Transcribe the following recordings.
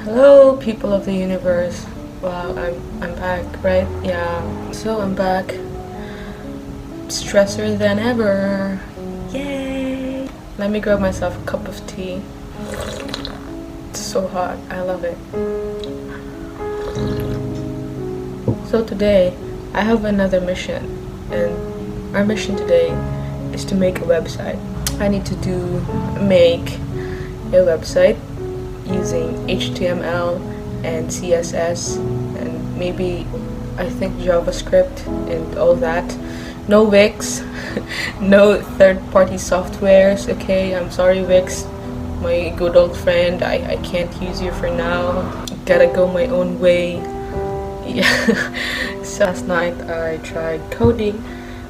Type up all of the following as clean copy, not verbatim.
Hello, people of the universe. Wow, I'm back, right? Yeah. So I'm back. Stressor than ever. Yay! Let me grab myself a cup of tea. It's so hot. I love it. So today, I have another mission, and our mission today is to make a website. I need to make a website using HTML and CSS and maybe I think JavaScript and all that. No Wix, no third-party softwares. Okay, I'm sorry Wix, my good old friend. I can't use you for now. Gotta go my own way. Yeah. So last night I tried coding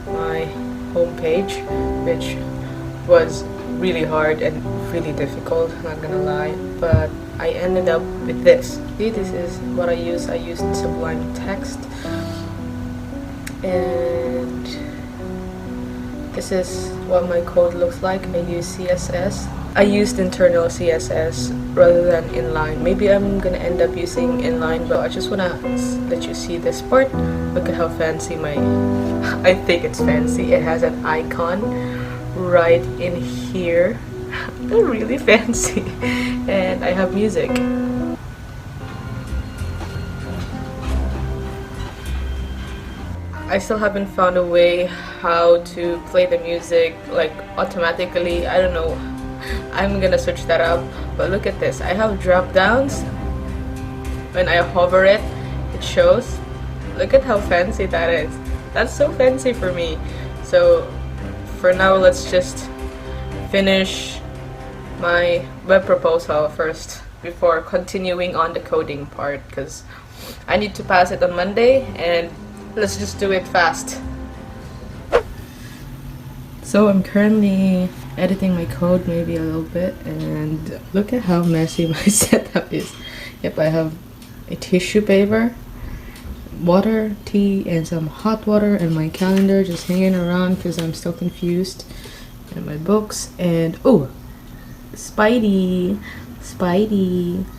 my homepage, which was really hard and really difficult, not gonna lie, but I ended up with this. See, this is what I used. I used Sublime Text, and this is what my code looks like. I use CSS. I used internal CSS rather than inline. Maybe I'm gonna end up using inline, but I just wanna let you see this part. Look at how fancy I think it's fancy. It has an icon right in here. They're really fancy. And I have music. I still haven't found a way how to play the music like automatically. I don't know. I'm gonna search that up. But look at this. I have drop downs. When I hover it, it shows. Look at how fancy that is. That's so fancy for me. So for now, let's just finish my web proposal first before continuing on the coding part, because I need to pass it on Monday, and let's just do it fast. So I'm currently editing my code maybe a little bit, and look at how messy my setup is. Yep, I have a tissue paper, water, tea, and some hot water, and my calendar just hanging around because I'm still confused, and my books, and oh, Spidey,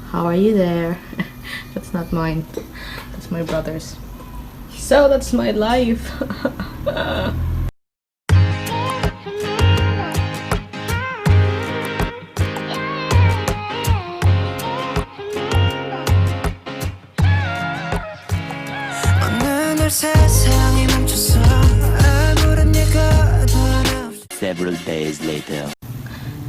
how are you there? That's not mine, that's my brother's. So that's my life. Several days later.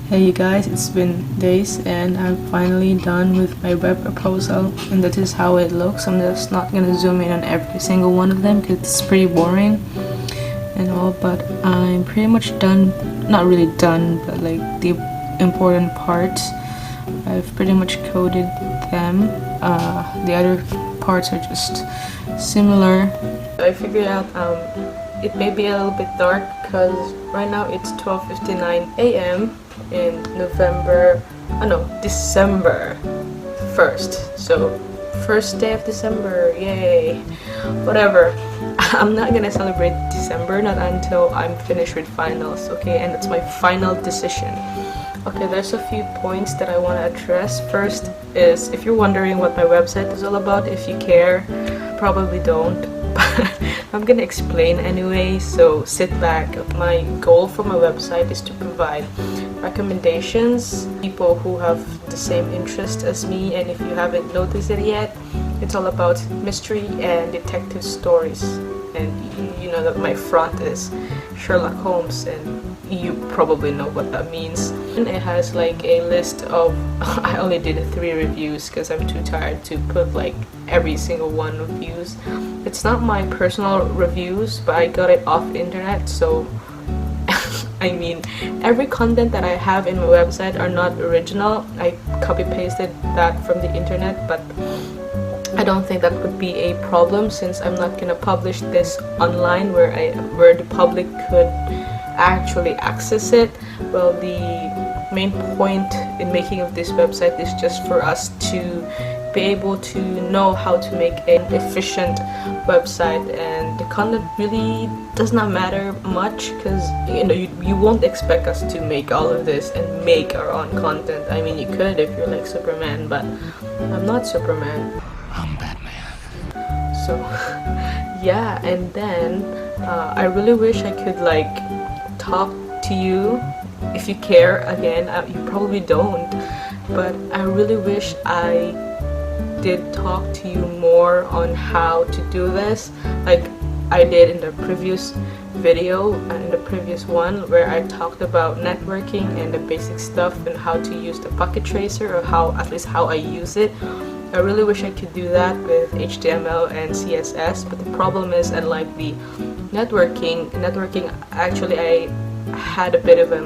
Hey you guys, it's been days and I'm finally done with my web proposal, and that is how it looks. I'm just not gonna zoom in on every single one of them because it's pretty boring and all, but I'm pretty much done. Not really done, but like the important parts I've pretty much coded them. The other parts are just similar. I figured out it may be a little bit dark because right now it's 12:59 a.m. in December 1st. So first day of December, yay. Whatever. I'm not gonna celebrate December, not until I'm finished with finals, okay? And that's my final decision. Okay, there's a few points that I want to address. First is, if you're wondering what my website is all about, if you care, probably don't. I'm gonna explain anyway, so sit back. My goal for my website is to provide recommendations, people who have the same interest as me, and if you haven't noticed it yet, it's all about mystery and detective stories. And you know that my front is Sherlock Holmes, and you probably know what that means. And it has like a list of I only did 3 reviews because I'm too tired to put like every single one of views. It's not my personal reviews, but I got it off the internet, so I mean, every content that I have in my website are not original. I copy pasted that from the internet, but I don't think that would be a problem since I'm not gonna publish this online where the public could actually access it. Well, the main point in making of this website is just for us to be able to know how to make an efficient website, and the content really does not matter much, because you won't expect us to make all of this and make our own content. I mean, you could if you're like Superman, but I'm not Superman. I'm Batman. So yeah, and then I really wish I could like talk to you if you care. Again, you probably don't, but I really wish I did talk to you more on how to do this, like I did in the previous video and in the previous one, where I talked about networking and the basic stuff and how to use the Pocket Tracer, or how, at least how I use it. I really wish I could do that with HTML and CSS, but the problem is, unlike the networking actually I had a bit of a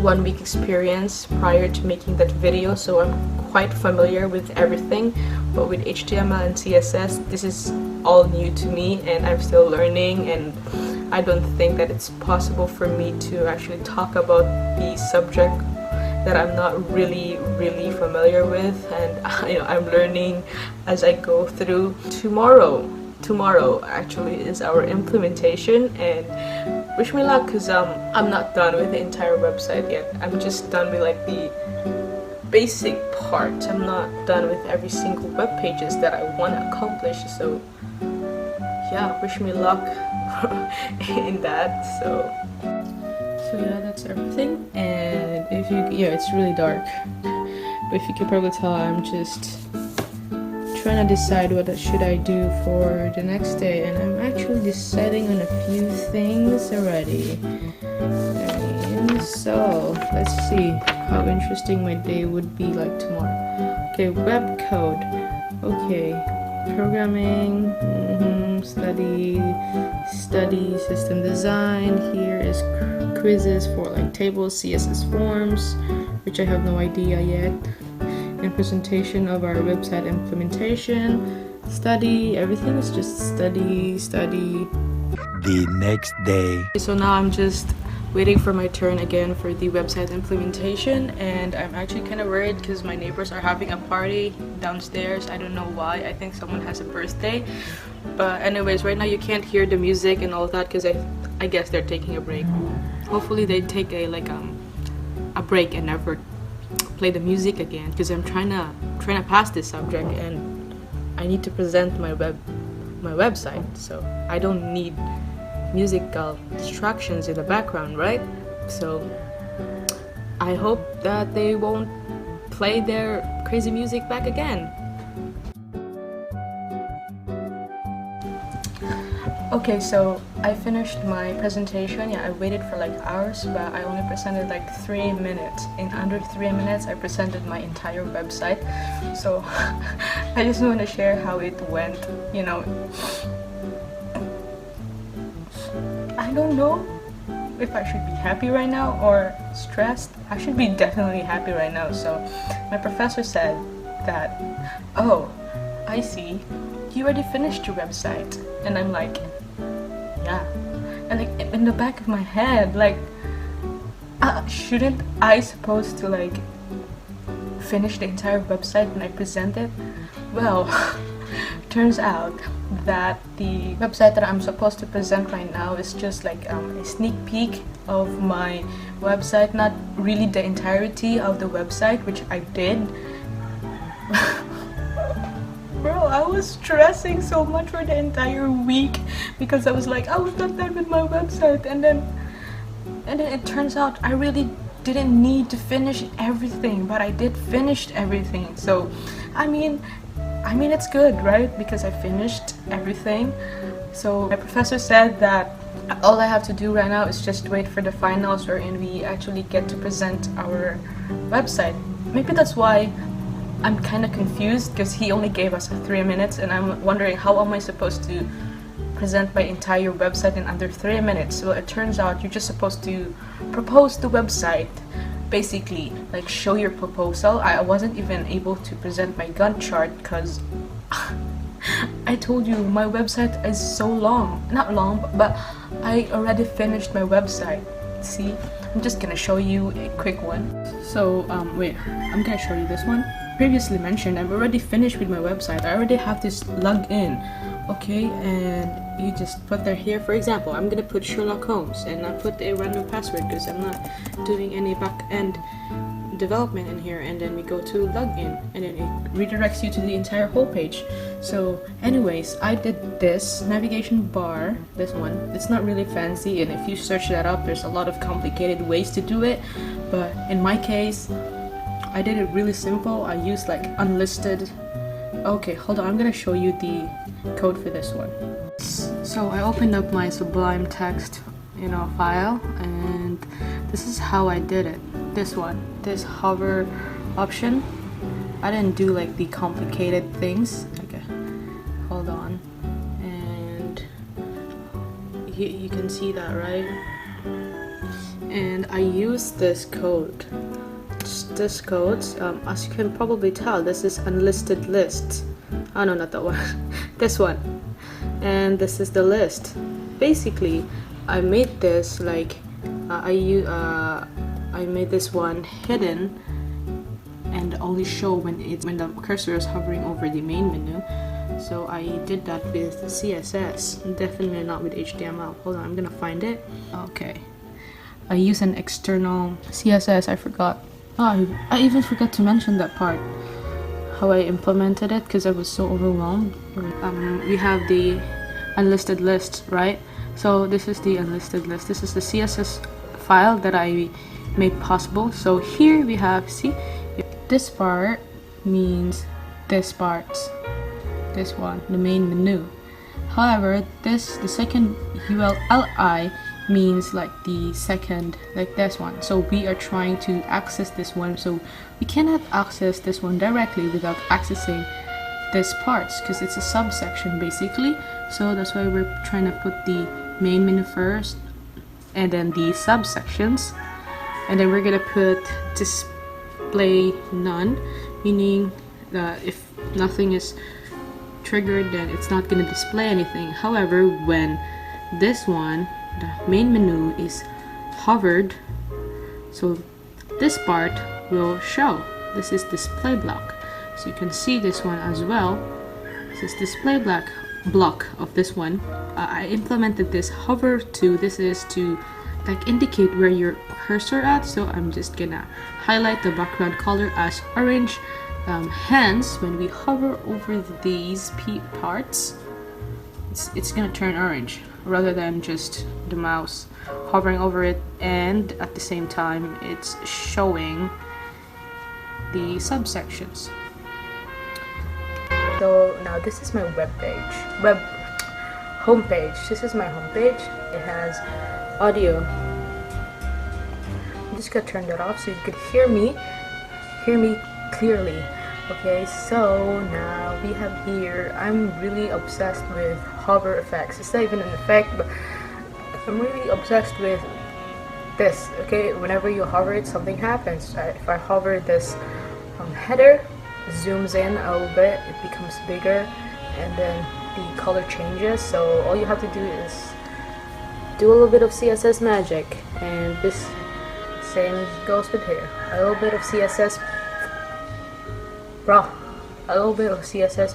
1 week experience prior to making that video, so I'm quite familiar with everything. But with HTML and CSS, this is all new to me and I'm still learning, and I don't think that it's possible for me to actually talk about the subject that I'm not really familiar with, and I'm learning as I go through. Tomorrow actually is our implementation, and wish me luck, because I'm not done with the entire website yet. I'm just done with like the basic part. I'm not done with every single web pages that I want to accomplish, so yeah, wish me luck in that. So yeah, that's everything. And if you, it's really dark, but if you can probably tell, I'm just trying to decide what should I do for the next day, and I'm actually deciding on a few things already. So let's see how interesting my day would be like tomorrow. Okay, web code. Okay, programming, study, system design. Here is quizzes for like tables, CSS forms, which I have no idea yet, and presentation of our website implementation. Study, everything is just study. The next day. So now I'm just waiting for my turn again for the website implementation, and I'm actually kind of worried because my neighbors are having a party downstairs. I don't know why. I think someone has a birthday, but anyways, right now you can't hear the music and all that because I guess they're taking a break. Hopefully they take a break and never play the music again, because I'm trying to pass this subject and I need to present my website, so I don't need musical distractions in the background, right? So I hope that they won't play their crazy music back again. Okay, so I finished my presentation. Yeah, I waited for like hours, but I only presented like 3 minutes. In under 3 minutes, I presented my entire website. So I just want to share how it went, I don't know if I should be happy right now or stressed. I should be definitely happy right now. So my professor said that, oh, I see, you already finished your website. And I'm like, yeah. And like in the back of my head, like, shouldn't I supposed to like finish the entire website when I present it? Well, turns out that the website that I'm supposed to present right now is just like a sneak peek of my website, not really the entirety of the website, which I did. Bro, I was stressing so much for the entire week because I was like, I was not done with my website, and then it turns out I really didn't need to finish everything, but I did finish everything. So I mean it's good, right? Because I finished everything. So my professor said that all I have to do right now is just wait for the finals, wherein we actually get to present our website. Maybe that's why I'm kind of confused, because he only gave us 3 minutes, and I'm wondering how am I supposed to present my entire website in under 3 minutes. Well, it turns out you're just supposed to propose the website, basically, like show your proposal. I wasn't even able to present my Gantt chart because I told you my website is so long. Not long, but I already finished my website. See, I'm just gonna show you a quick one. So wait, I'm gonna show you this one. Previously mentioned, I'm already finished with my website. I already have this login, okay, and you just put there here. For example, I'm gonna put Sherlock Holmes and I put a random password because I'm not doing any back-end development in here, and then we go to login and then it redirects you to the entire whole page. So anyways, I did this navigation bar, this one. It's not really fancy, and if you search that up, there's a lot of complicated ways to do it, but in my case I did it really simple. I used like unlisted. Okay, hold on, I'm gonna show you the code for this one. So I opened up my Sublime Text, file, and this is how I did it. This hover option. I didn't do like the complicated things. Okay, hold on, and you can see that, right? And I used this code. This code, as you can probably tell, this is unlisted list. Oh no, not that one. This one, and this is the list. Basically, I made this like I made this one hidden and only show when the cursor is hovering over the main menu. So I did that with CSS, definitely not with HTML. Hold on, I'm gonna find it. Okay, I use an external CSS. I forgot. Oh, I even forgot to mention that part, how I implemented it, because I was so overwhelmed. We have the unlisted list, right? So this is the unlisted list. This is the CSS file that I made possible. So here we have, see, this part means this part, this one, the main menu. However, the second ULLI means like the second, like this one. So we are trying to access this one, so we cannot access this one directly without accessing this parts, because it's a subsection basically. So that's why we're trying to put the main menu first and then the subsections, and then we're gonna put display none, meaning that if nothing is triggered, then it's not gonna display anything. However, when this one, the main menu, is hovered, so this part will show. This is display block, so you can see this one as well. This is display block of this one. I implemented this hover to, this is to like indicate where your cursor at. So I'm just gonna highlight the background color as orange. Hence, when we hover over these parts, it's gonna turn orange rather than just the mouse hovering over it, and at the same time it's showing the subsections. So now this is my homepage. This is my homepage. It has audio. I'm just gonna turn that off so you could hear me clearly. Okay, so now we have here, I'm really obsessed with hover effects. It's not even an effect, but I'm really obsessed with this. Okay, whenever you hover it, something happens. If I hover this header, zooms in a little bit, it becomes bigger, and then the color changes. So all you have to do is do a little bit of CSS magic, and this same goes with here. A little bit of CSS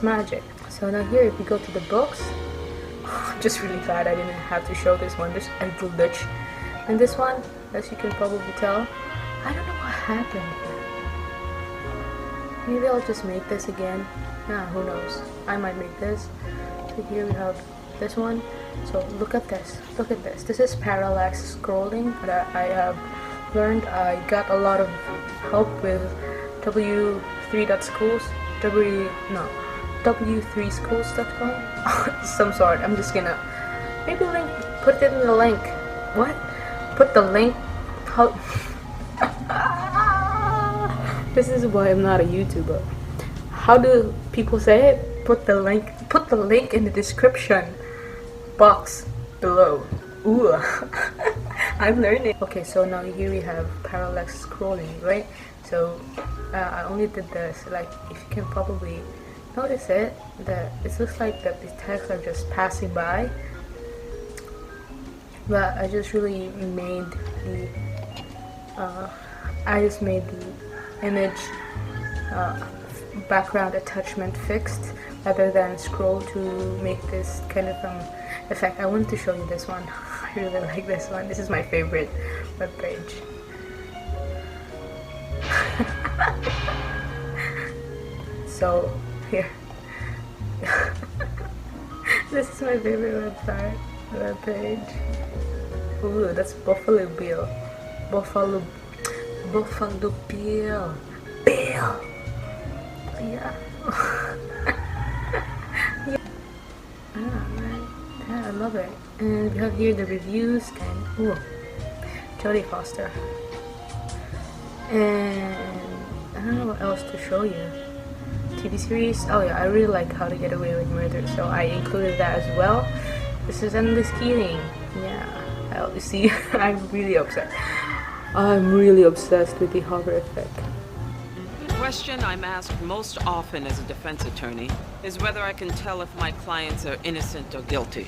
magic. So now here, if we go to the books, just really glad I didn't have to show this one. There's a glitch, and this one, as you can probably tell, I don't know what happened here. Maybe I'll just make this again. Who knows? I might make this. So here we have this one. So look at this. Look at this. This is parallax scrolling that I have learned. I got a lot of help with w3.schools. w3schools.com. Some sort. I'm just gonna maybe put it in the link. What? Put the link. How? This is why I'm not a YouTuber. How do people say it? Put the link in the description box below. Ooh. I'm learning. Okay, so now here we have parallax scrolling, right? So I only did this, like, if you can probably notice it, that it looks like that the texts are just passing by, but I just really made the I just made the image background attachment fixed rather than scroll to make this kind of effect. I wanted to show you this one. I really like this one. This is my favorite web page. So here. This is my favorite web page. Ooh, that's Buffalo Bill. Buffalo Bill. Bill. Yeah. Yeah. Yeah, I love it. And we have here the reviews and ooh, Jodie Foster. And I don't know what else to show you. TV series. Oh yeah, I really like How to Get Away with Murder, so I included that as well. This is Endless Keating. Yeah, you see, I'm really obsessed. I'm really obsessed with the hover effect. The question I'm asked most often as a defense attorney is whether I can tell if my clients are innocent or guilty.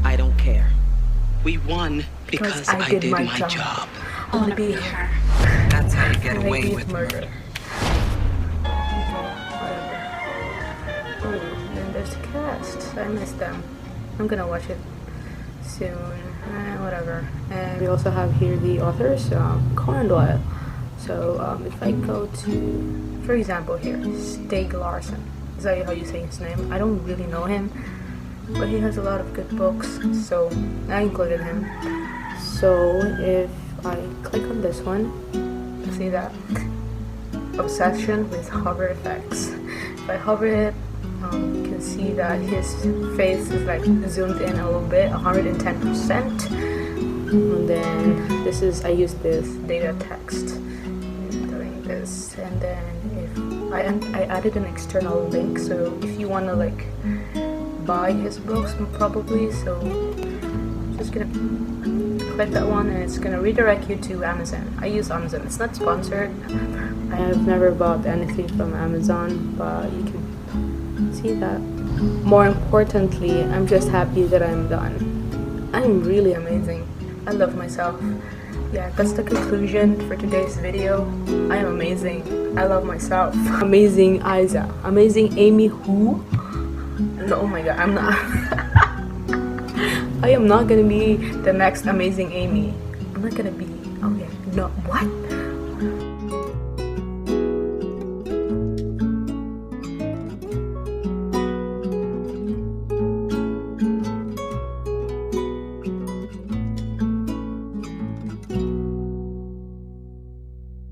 I don't care. We won because I did my job. I want to be here. That's how you get away with murder. Oh, and there's the cast. I miss them. I'm gonna watch it soon. Whatever. And we also have here the authors, Conan Doyle. So if I go to, for example, here, Stieg Larsson. Is that how you say his name? I don't really know him, but he has a lot of good books, so I included him. So if I click on this one, see that? Obsession with hover effects. If I hover it, you can see that his face is like zoomed in a little bit, 110%. And then this is, I use this data text doing this, and then if I added an external link, so if you want to like buy his books probably, so just gonna click that one and it's gonna redirect you to Amazon. I use Amazon. It's not sponsored. I have never bought anything from Amazon, but you can see that. More importantly, I'm just happy that I'm done. I'm really amazing. I love myself. Yeah, that's the conclusion for today's video. I am amazing. I love myself. Amazing Isa. Amazing Amy who? No, oh my god, I'm not. I am not gonna be the next amazing Amy. I'm not gonna be. Okay, no, what?